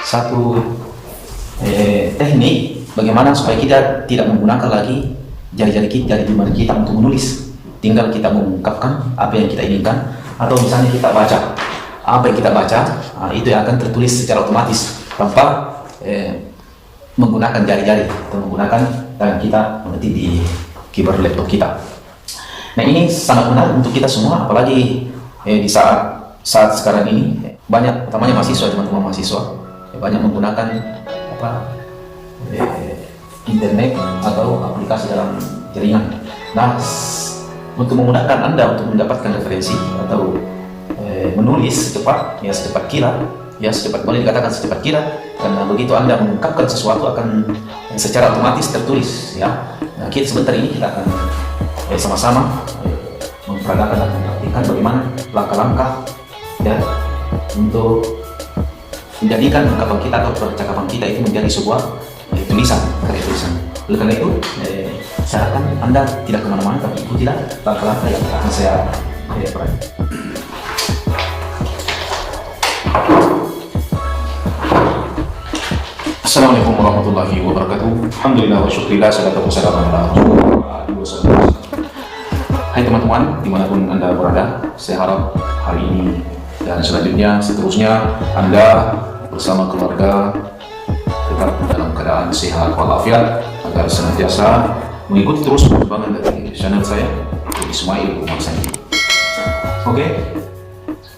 satu teknik bagaimana supaya kita tidak menggunakan lagi jari-jari kita, jari jemari kita untuk menulis. Tinggal kita mengungkapkan apa yang kita inginkan, atau misalnya kita baca apa yang kita baca, itu yang akan tertulis secara otomatis tanpa menggunakan jari-jari atau menggunakan tangan kita mengetik di keyboard laptop kita. Nah, ini sangat menarik untuk kita semua, apalagi di saat sekarang ini banyak, utamanya mahasiswa, teman-teman mahasiswa banyak menggunakan internet atau aplikasi dalam jaringan. Nah, untuk memudahkan Anda untuk mendapatkan referensi atau menulis secepat kilat, secepat, boleh dikatakan secepat kilat, karena begitu Anda mengungkapkan sesuatu akan secara otomatis tertulis, ya. Nah, sebentar ini kita akan sama-sama memperagakan dan mempraktikkan bagaimana langkah-langkah ya untuk menjadikan ungkapan kita atau percakapan kita itu menjadi sebuah tulisan, karya tulisan. Oleh karena itu, saya harapkan Anda tidak kemana-mana, tapi ikutilah langkah-langkah yang akan saya peragakan. Assalamualaikum warahmatullahi wabarakatuh. Alhamdulillah wa syukurillah, salatu wassalamu ala Rasulullah. Hai teman-teman, dimanapun Anda berada, saya harap hari ini dan seterusnya Anda bersama keluarga tetap dalam keadaan sehat walafiat, agar senantiasa mengikuti terus perkembangan dari channel saya, Ismail Umar Sandi. Oke,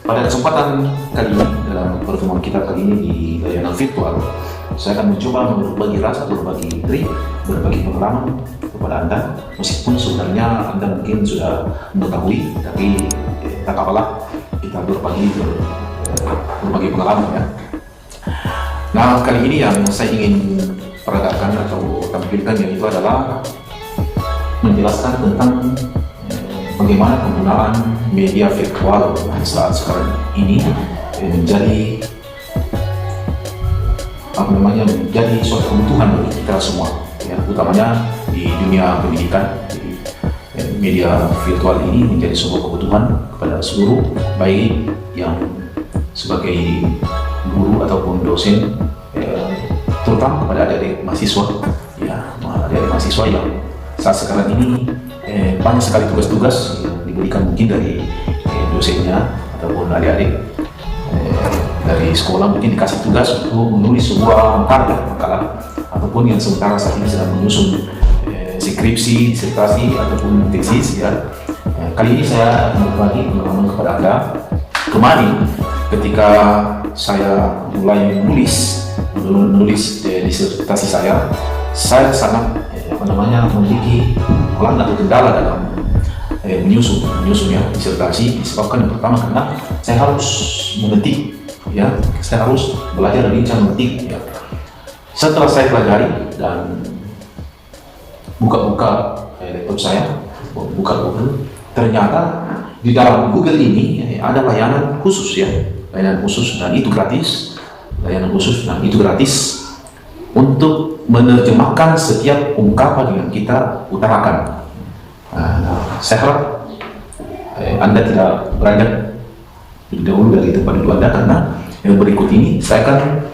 pada kesempatan kali ini, dalam pertemuan kita kali ini di layanan virtual, saya akan mencoba berbagi rasa, berbagi trik, berbagi pengalaman kepada Anda. Meskipun sebenarnya Anda mungkin sudah mengetahui, tapi tak apalah, kita berbagi pengalaman ya. Nah, kali ini yang saya ingin peragakan atau tampilkan yaitu adalah menjelaskan tentang bagaimana penggunaan media virtual saat sekarang ini menjadi menjadi suatu kebutuhan bagi kita semua, ya, utamanya di dunia pendidikan. Jadi, media virtual ini menjadi sebuah kebutuhan kepada seluruh, baik yang sebagai guru ataupun dosen, terutama kepada adik-adik mahasiswa, ya, adik-adik mahasiswa yang saat sekarang ini banyak sekali tugas-tugas yang diberikan mungkin dari dosennya ataupun adik-adik dari sekolah, mungkin dikasih tugas untuk menulis sebuah makalah ataupun yang sementara saat ini sedang menyusun skripsi, disertasi ataupun tesis, ya. Kali ini saya akan berbagi pengalaman kepada Anda. Kemarin ketika saya mulai menulis disertasi saya sangat memiliki halangan atau kendala dalam menyusun ya disertasi, disebabkan yang pertama karena saya harus mengetik, ya, saya harus belajar lebih cara mengetik, ya. Setelah saya pelajari dan buka laptop saya, buka Google, ternyata di dalam Google ini ada layanan khusus, ya, layanan khusus dan itu gratis, untuk menerjemahkan setiap ungkapan yang kita utarakan. Nah, saya harap Anda tidak beranjak lebih dahulu dari tempat duduk Anda, karena yang berikut ini saya akan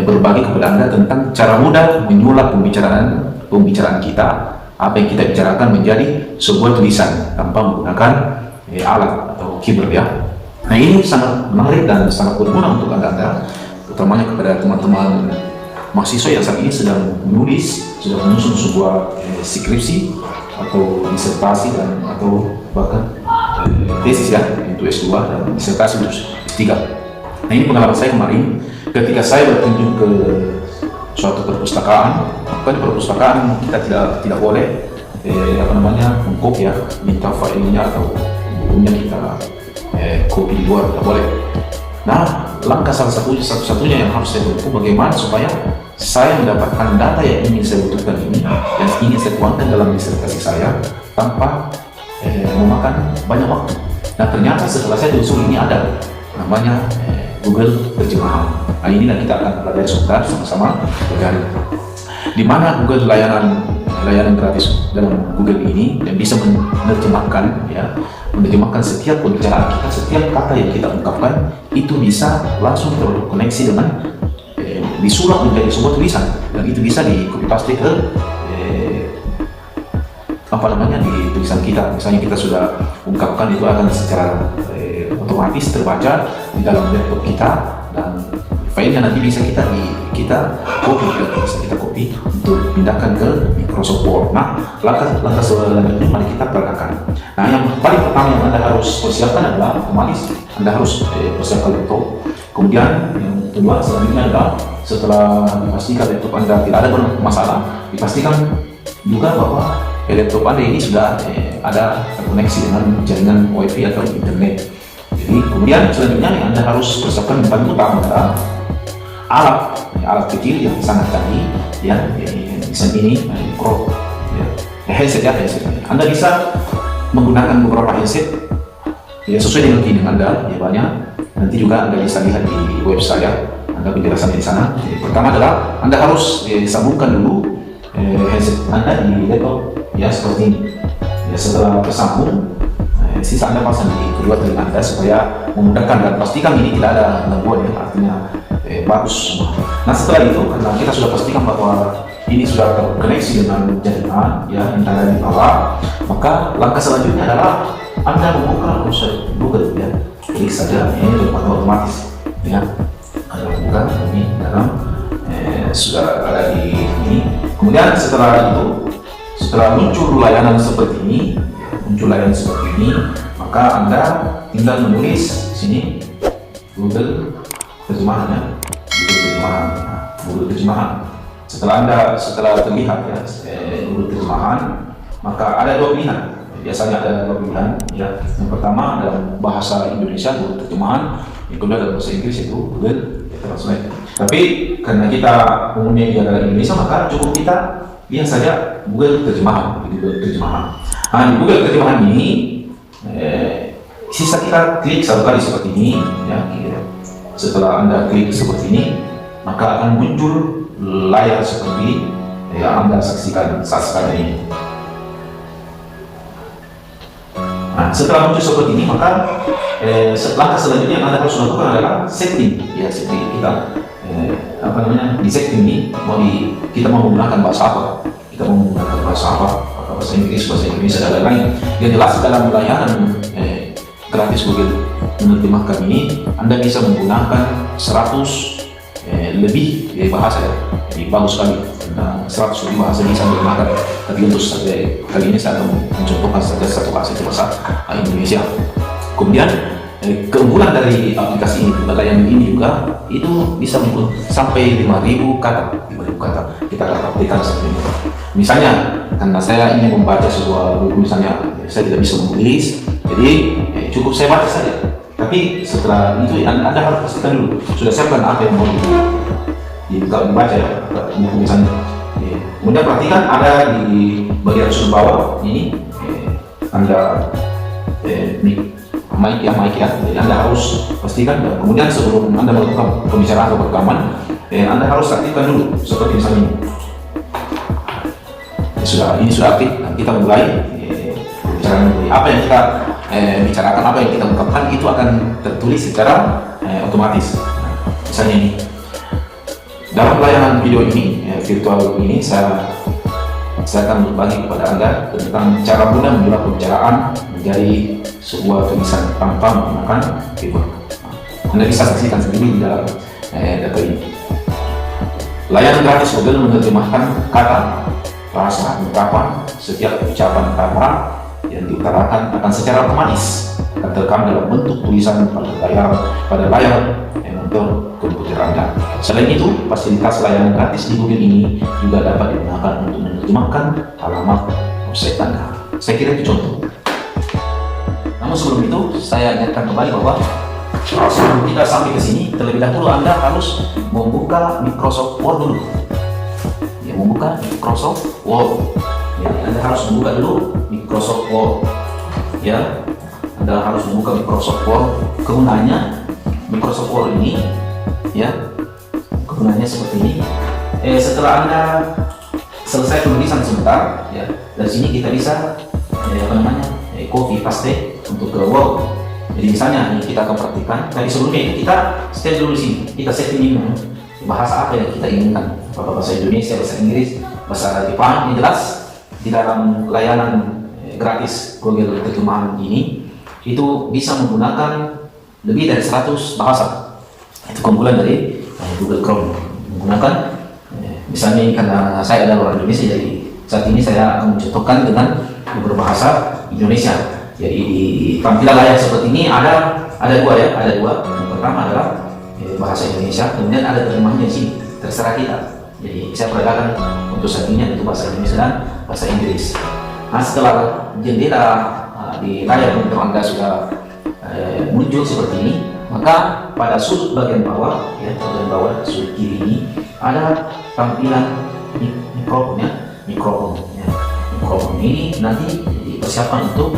berbagi kepada Anda tentang cara mudah menyulap pembicaraan kita, apa yang kita bicarakan menjadi sebuah tulisan tanpa menggunakan alat atau keyboard, ya. Nah, ini sangat menarik dan sangat berguna untuk Anda, utamanya kepada teman-teman mahasiswa yang saat ini sedang menyusun sebuah skripsi atau disertasi atau bahkan tesis, ya, untuk S2 dan disertasi untuk S3. Nah, ini pengalaman saya kemarin ketika saya berkunjung ke suatu perpustakaan. Bukan perpustakaan, kita tidak boleh mengcopy, ya, minta filenya atau bukunya kita copy di luar, tidak boleh. Nah, langkah satu-satunya yang harus saya tempuh bagaimana supaya saya mendapatkan data yang ingin saya butuhkan ini, yang ingin saya tuangkan dalam disertasi saya tanpa memakan banyak waktu. Nah, ternyata setelah saya telusuri ini ada namanya Google terjemahan. Nah, inilah kita akan pelajari sebentar sama-sama pelajari. Di mana Google layanan gratis dalam Google ini dan bisa menerjemahkan setiap pembicaraan kita, setiap kata yang kita ungkapkan itu bisa langsung terkoneksi dengan disulap menjadi sebuah tulisan, dan itu bisa di copy paste ke apa namanya di tulisan kita. Misalnya kita sudah ungkapkan, itu akan secara otomatis terbaca di dalam laptop kita, dan filenya nanti bisa kita copy, bisa kita copy untuk pindahkan ke Microsoft Word. Nah, langkah selanjutnya mari kita peragakan. Nah, yang paling pertama yang Anda harus persiapkan adalah otomatis Anda harus persiapkan laptop. Kemudian yang kedua selanjutnya adalah setelah dipastikan laptop Anda tidak ada masalah, dipastikan juga bahwa laptop Anda ini sudah ada terkoneksi dengan jaringan WiFi atau internet. Jadi kemudian selanjutnya yang Anda harus persiapkan yang paling utama adalah alat kecil yang sangat canggih, ya, desain ini Pro, headset. Anda bisa menggunakan beberapa headset ya sesuai dengan keinginan Anda, ya banyak. Nanti juga Anda bisa lihat di web saya, Anda penjelasannya di sana. Pertama adalah Anda harus sambungkan dulu headset Anda di laptop, ya seperti ini. Ya, setelah tersambung, sisa Anda pasang di kedua telinga Anda supaya memudahkan, dan pastikan ini tidak ada gangguan, ya, artinya bagus semua. Nah, setelah itu karena kita sudah pastikan bahwa ini sudah terkoneksi dengan jaringan, ya, yang ada di bawah, maka langkah selanjutnya adalah Anda membuka browser Google, ya. Klik saja, ini otomatis, ya. Anda buka ini dalam sudah ada di ini. Kemudian setelah muncul layanan seperti ini, maka Anda tinggal menulis di sini Google terjemahannya, Google terjemahan. Setelah terlihat, ya, Google terjemahan, maka ada dua pilihan. Biasanya ada dua pilihan, ya. Yang pertama dalam bahasa Indonesia Google terjemahan, yang kedua dalam bahasa Inggris itu Google Translate. Tapi karena kita umumnya di dalam Indonesia, maka cukup kita lihat saja Google terjemahan. Nah, di Google terjemahan ini sisa kita klik satu kali seperti ini, ya. Setelah Anda klik seperti ini, maka akan muncul layar seperti yang Anda saksikan saat sekarang ini. Nah, setelah muncul seperti ini, maka langkah selanjutnya yang Anda harus lakukan adalah setting, ya, setting kita di setting ini kita mau menggunakan bahasa apa, bahasa Inggris, bahasa Indonesia, dan lain-lain. Yang jelas dalam layanan gratis Google menerjemahkan ini, Anda bisa menggunakan 100 lebih bahasa, ya. Jadi bagus sekali. Nah, 100 lebih bahasa bisa digunakan. Tapi untuk kali ini saya akan mencontohkan saja satu bahasa, itu bahasa Indonesia. Kemudian keunggulan dari aplikasi ini, layanan ini juga itu bisa sampai 5.000 kata. Kita akan praktikkan seperti ini. Misalnya, karena saya ingin membaca sebuah buku, misalnya saya tidak bisa menulis, jadi cukup saya baca saja. Tapi setelah itu Anda harus pastikan dulu sudah siapkan apa yang mau dibaca, ya, buku misalnya. Kemudian perhatikan ada di bagian sudut bawah ini Anda mic, ya. Jadi Anda harus pastikan, dan kemudian sebelum Anda melakukan pembicaraan atau rekaman, Anda harus aktifkan dulu seperti misalnya ini. Ini sudah aktif. Nah, kita mulai pembicaraan. Apa yang kita bicarakan, apa yang kita ungkapkan itu akan tertulis secara otomatis. Misalnya ini dalam layanan video ini, virtual ini, saya akan berbagi kepada Anda tentang cara mudah menjual pembicaraan menjadi sebuah tulisan tanpa menggunakan keyboard. Anda bisa saksikan sendiri di dalam data ini. Layanan gratis Google menerjemahkan kata, bahasa, ungkapan, setiap ucapan kata yang diutarakan akan secara otomatis tertekam dalam bentuk tulisan pada layar monitor komputer Anda. Selain itu, fasilitas layanan gratis di Google ini juga dapat digunakan untuk menerjemahkan alamat website Anda. Saya kira itu contoh. Namun sebelum itu, saya ingatkan kembali bahwa sebelum kita sampai ke sini, terlebih dahulu Anda harus membuka Microsoft Word dulu. Ya, membuka Microsoft Word. Ya, Anda harus membuka dulu Microsoft Word. Ya, Anda harus membuka Microsoft Word. Kegunaannya Microsoft Word ini, ya, kegunaannya seperti ini. Setelah Anda selesai penulisan sebentar, ya, dari sini kita bisa copy paste untuk ke Word. Jadi misalnya ini kita akan praktikkan. Tapi sebelumnya itu kita stay dulu di sini. Kita setting ini, bahasa apa yang kita inginkan, apakah bahasa Indonesia, bahasa Inggris, bahasa Jepang. Ini jelas di dalam layanan gratis Google terjemahan ini itu bisa menggunakan lebih dari 100 bahasa. Itu kumpulan dari Google Chrome menggunakan misalnya karena saya adalah orang Indonesia, jadi saat ini saya akan mencontohkan dengan beberapa bahasa Indonesia. Jadi di tampilan layar seperti ini ada dua ya, ada dua. Yang pertama adalah bahasa Indonesia, kemudian ada terjemahnya di sini, terserah kita. Jadi saya peragakan untuk saat ini itu bahasa Indonesia dan bahasa Inggris. Nah, setelah jendela di layar monitor Anda sudah muncul seperti ini, maka pada sudut bagian bawah, ya, bagian bawah sudut kiri ini ada tampilan mikrofon. Mikrofon ini nanti dipersiapkan untuk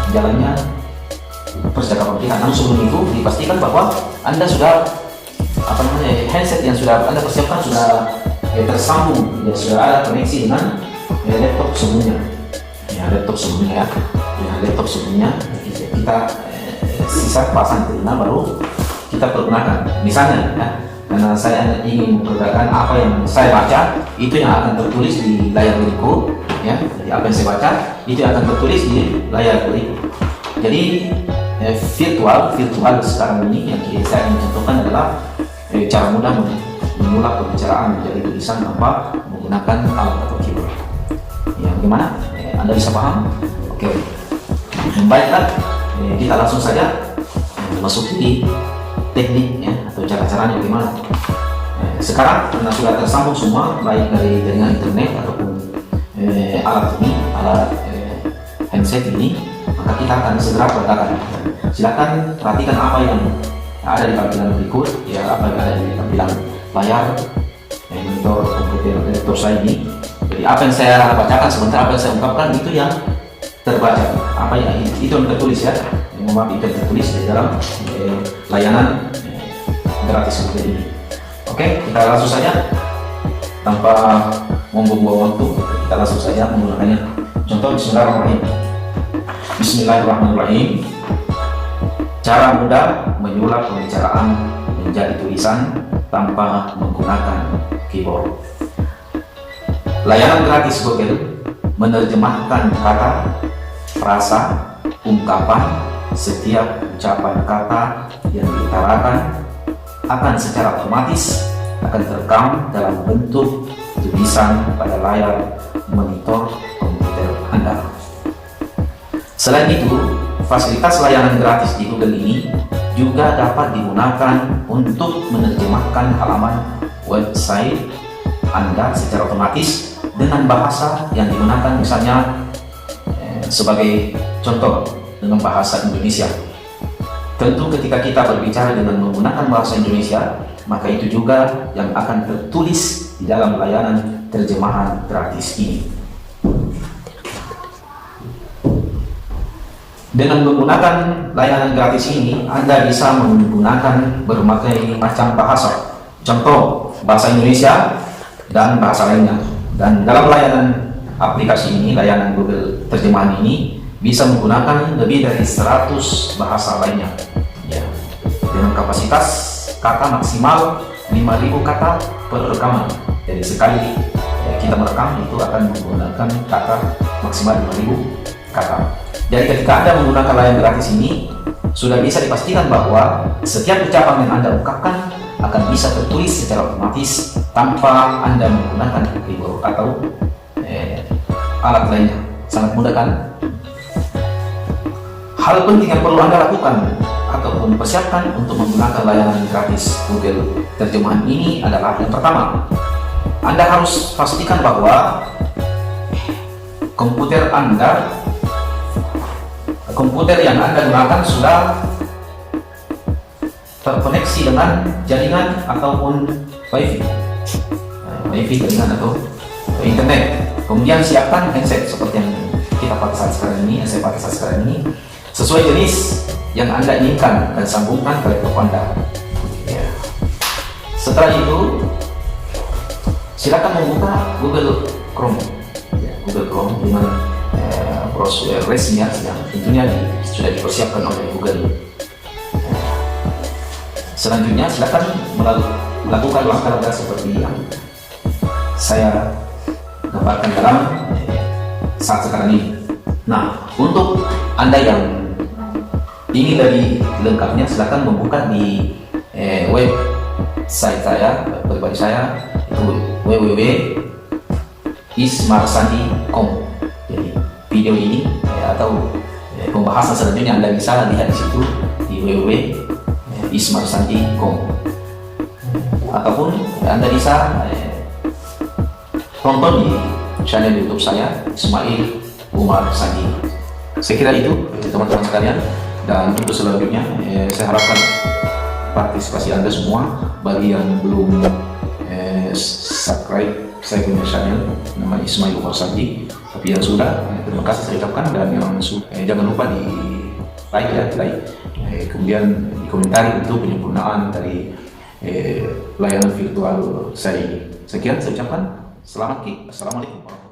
jalannya percakapan kita. Namun sebelum itu dipastikan bahwa Anda sudah handset yang sudah Anda persiapkan sudah tersambung, ya, sudah ada koneksi dengan laptop sebelumnya. Laptop sebelumnya kita sisa pasang telinga baru kita pergunakan. Misalnya, ya, karena saya ingin memperagakan apa yang saya baca, itu yang akan tertulis di layar berikut, ya. Jadi apa yang saya baca itu akan tertulis di layar berikut. Jadi virtual sekarang ini yang saya ingin contohkan adalah cara mudah menyulap pembicaraan menjadi tulisan tanpa menggunakan alat atau keyboard. Ya, bagaimana? Anda bisa paham? Oke. Baiklah, kita langsung saja memasuki teknik, ya, atau cara-caranya bagaimana. Sekarang karena sudah tersambung semua, baik dari jaringan internet ataupun alat handset ini, maka kita akan segera peragakan. Silakan perhatikan apa yang ada di tampilan berikut, ya, apa yang ada di tampilan layar monitor komputer laptop saya ini. Jadi apa yang saya bacakan sebentar, apa yang saya ungkapkan itu yang terbaca, apa yang itu yang tertulis, ya, itu yang tertulis di dalam layanan gratis seperti ini. Oke, kita langsung saja tanpa membuang waktu, kita langsung saja menggunakannya. Contoh Bismillahirrahmanirrahim. Cara mudah menyulap pembicaraan menjadi tulisan tanpa menggunakan keyboard. Layanan gratis Google menerjemahkan kata, frasa, ungkapan, setiap ucapan kata yang diutarakan akan secara otomatis akan terekam dalam bentuk tulisan pada layar monitor komputer Anda. Selain itu, fasilitas layanan gratis di Google ini juga dapat digunakan untuk menerjemahkan halaman website Anda secara otomatis dengan bahasa yang digunakan, misalnya sebagai contoh dengan bahasa Indonesia. Tentu ketika kita berbicara dengan menggunakan bahasa Indonesia, maka itu juga yang akan tertulis di dalam layanan terjemahan gratis ini. Dengan menggunakan layanan gratis ini, Anda bisa menggunakan berbagai macam bahasa. Contoh, bahasa Indonesia dan bahasa lainnya. Dan dalam layanan aplikasi ini, layanan Google terjemahan ini, bisa menggunakan lebih dari 100 bahasa lainnya, ya, dengan kapasitas kata maksimal 5.000 kata per rekaman. Jadi sekali kita merekam itu akan menggunakan kata maksimal 5.000 kata. Jadi ketika Anda menggunakan layanan gratis ini, sudah bisa dipastikan bahwa setiap ucapan yang Anda ungkapkan akan bisa tertulis secara otomatis tanpa Anda menggunakan keyboard atau alat lainnya. Sangat mudah, kan? Hal penting yang perlu Anda lakukan ataupun persiapkan untuk menggunakan layanan gratis Google terjemahan ini adalah yang pertama, Anda harus pastikan bahwa komputer yang Anda gunakan sudah terkoneksi dengan jaringan ataupun wifi jaringan atau internet. Kemudian siapkan handset seperti yang kita pakai saat sekarang ini, yang saya pakai saat sekarang ini, sesuai jenis yang Anda inginkan dan sambungkan ke laptop Anda. Ya. Setelah itu, silakan membuka Google Chrome. Ya, Google Chrome dengan browser resmi yang tentunya sudah dipersiapkan oleh Google. Selanjutnya silakan melakukan langkah-langkah seperti yang saya gambarkan dalam saat sekarang ini. Nah, untuk Anda yang ingin lebih lengkapnya, silakan membuka di website saya, pribadi saya, itu www.ismarsandi.com. Jadi video ini atau pembahasan selanjutnya Anda bisa lihat di situ di www.ismarsandi.com, ataupun Anda bisa tonton di channel YouTube saya, Ismail Umar Sandi. Saya kira itu teman-teman sekalian, dan untuk selanjutnya saya harapkan partisipasi Anda semua. Bagi yang belum subscribe saya punya channel nama Ismail Umar Sandi, tapi yang sudah, terima kasih saya ucapkan. Dan yang jangan lupa di like, kemudian di komentari untuk penyempurnaan dari layanan virtual saya ini. Sekian saya ucapkan. Selamat Assalamualaikum warahmatullahi wabarakatuh.